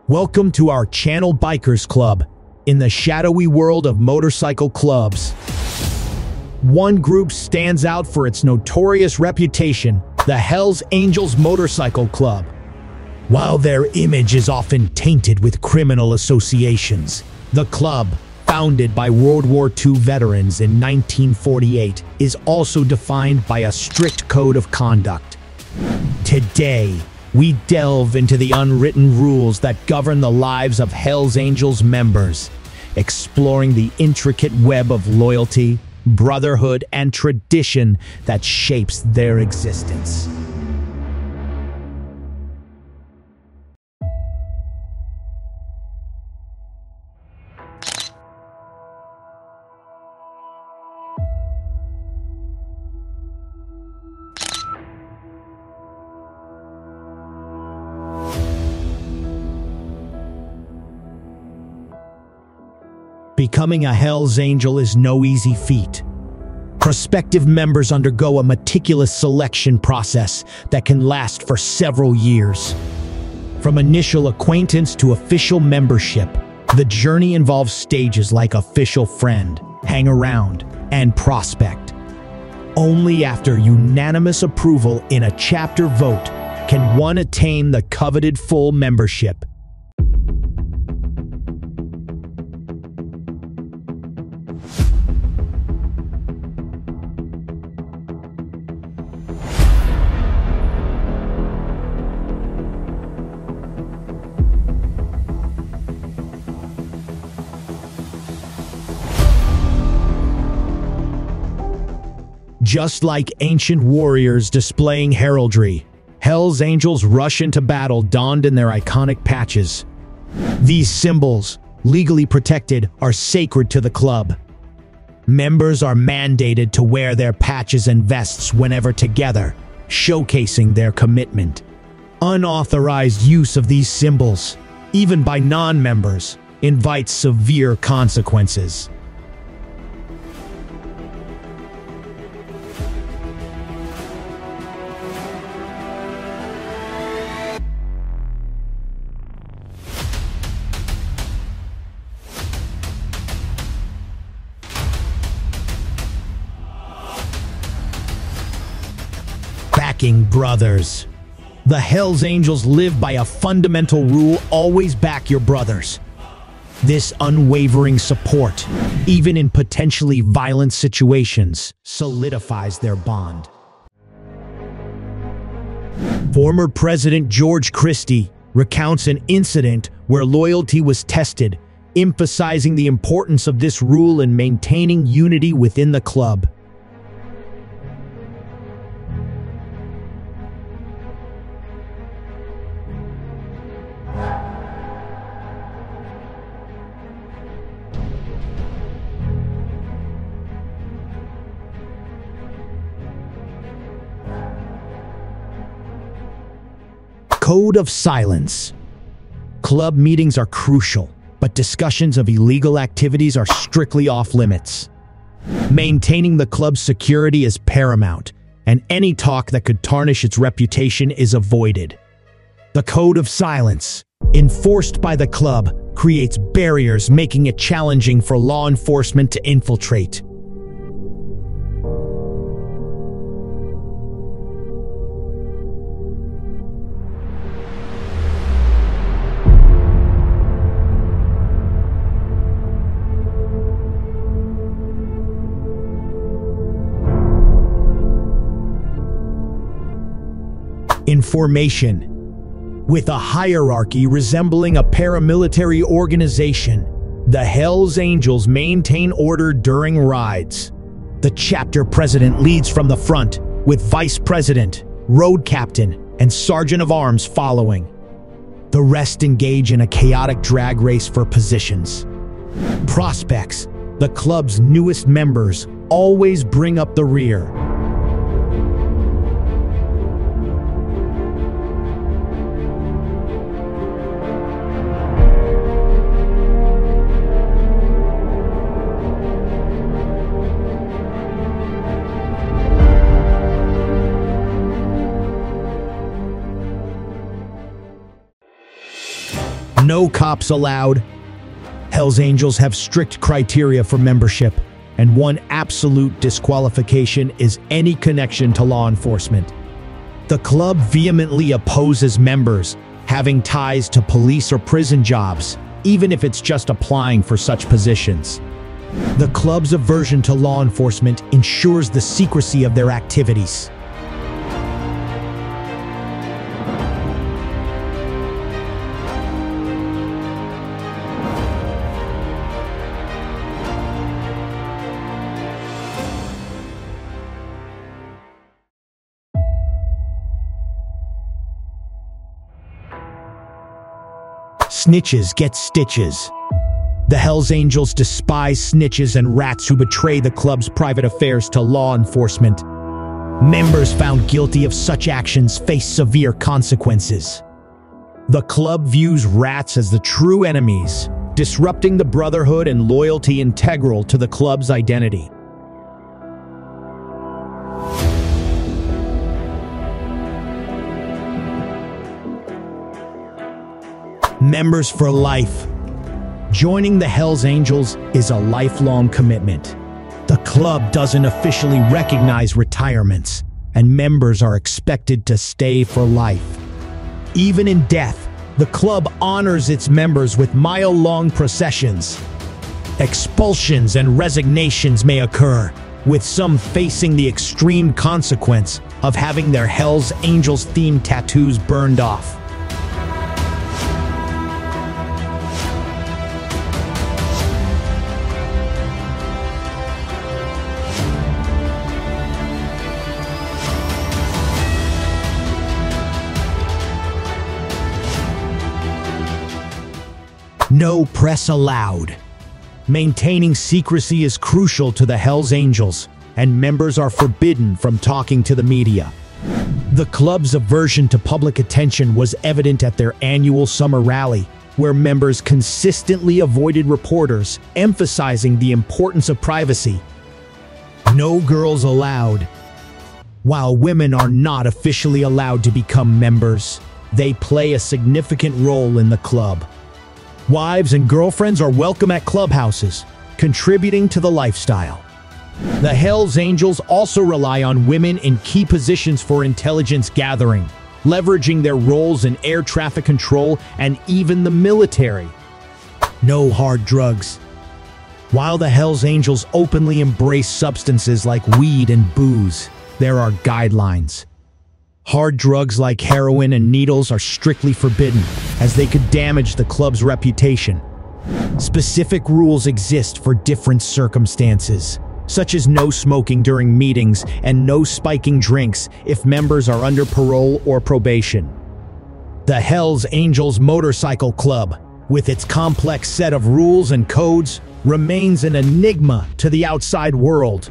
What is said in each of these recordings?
Welcome to our channel Bikers Club, in the shadowy world of motorcycle clubs. One group stands out for its notorious reputation, the Hells Angels Motorcycle Club. While their image is often tainted with criminal associations, the club, founded by World War II veterans in 1948, is also defined by a strict code of conduct. Today, we delve into the unwritten rules that govern the lives of Hells Angels members, exploring the intricate web of loyalty, brotherhood, and tradition that shapes their existence. Becoming a Hells Angel is no easy feat. Prospective members undergo a meticulous selection process that can last for several years. From initial acquaintance to official membership, the journey involves stages like official friend, hang around, and prospect. Only after unanimous approval in a chapter vote can one attain the coveted full membership. Just like ancient warriors displaying heraldry, Hells Angels rush into battle donned in their iconic patches. These symbols, legally protected, are sacred to the club. Members are mandated to wear their patches and vests whenever together, showcasing their commitment. Unauthorized use of these symbols, even by non-members, invites severe consequences. Backing brothers. The Hells Angels live by a fundamental rule: always back your brothers. This unwavering support, even in potentially violent situations, solidifies their bond. Former President George Christie recounts an incident where loyalty was tested, emphasizing the importance of this rule in maintaining unity within the club. Code of silence. Club meetings are crucial, but discussions of illegal activities are strictly off limits. Maintaining the club's security is paramount, and any talk that could tarnish its reputation is avoided. The Code of Silence, enforced by the club, creates barriers, making it challenging for law enforcement to infiltrate. Information. With a hierarchy resembling a paramilitary organization, the Hells Angels maintain order during rides. The chapter president leads from the front, with vice president, road captain, and sergeant of arms following. The rest engage in a chaotic drag race for positions. Prospects, the club's newest members, always bring up the rear. No cops allowed. Hell's Angels have strict criteria for membership, and one absolute disqualification is any connection to law enforcement. The club vehemently opposes members having ties to police or prison jobs, even if it's just applying for such positions. The club's aversion to law enforcement ensures the secrecy of their activities. Snitches get stitches. The Hells Angels despise snitches and rats who betray the club's private affairs to law enforcement. Members found guilty of such actions face severe consequences. The club views rats as the true enemies, disrupting the Brotherhood and loyalty integral to the club's identity. Members for life. Joining the Hells Angels is a lifelong commitment. The club doesn't officially recognize retirements, and members are expected to stay for life. Even in death, the club honors its members with mile-long processions. Expulsions and resignations may occur, with some facing the extreme consequence of having their Hells Angels-themed tattoos burned off. No press allowed. Maintaining secrecy is crucial to the Hells Angels, and members are forbidden from talking to the media. The club's aversion to public attention was evident at their annual summer rally, where members consistently avoided reporters, emphasizing the importance of privacy. No girls allowed. While women are not officially allowed to become members, they play a significant role in the club. Wives and girlfriends are welcome at clubhouses, contributing to the lifestyle. The Hells Angels also rely on women in key positions for intelligence gathering, leveraging their roles in air traffic control and even the military. No hard drugs. While the Hells Angels openly embrace substances like weed and booze, there are guidelines. Hard drugs like heroin and needles are strictly forbidden, as they could damage the club's reputation. Specific rules exist for different circumstances, such as no smoking during meetings and no spiking drinks if members are under parole or probation. The Hells Angels Motorcycle Club, with its complex set of rules and codes, remains an enigma to the outside world.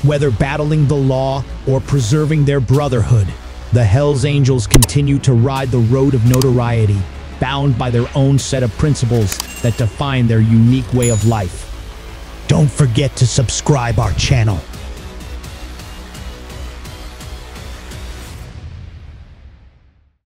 Whether battling the law or preserving their brotherhood, the Hells Angels continue to ride the road of notoriety, bound by their own set of principles that define their unique way of life. Don't forget to subscribe our channel.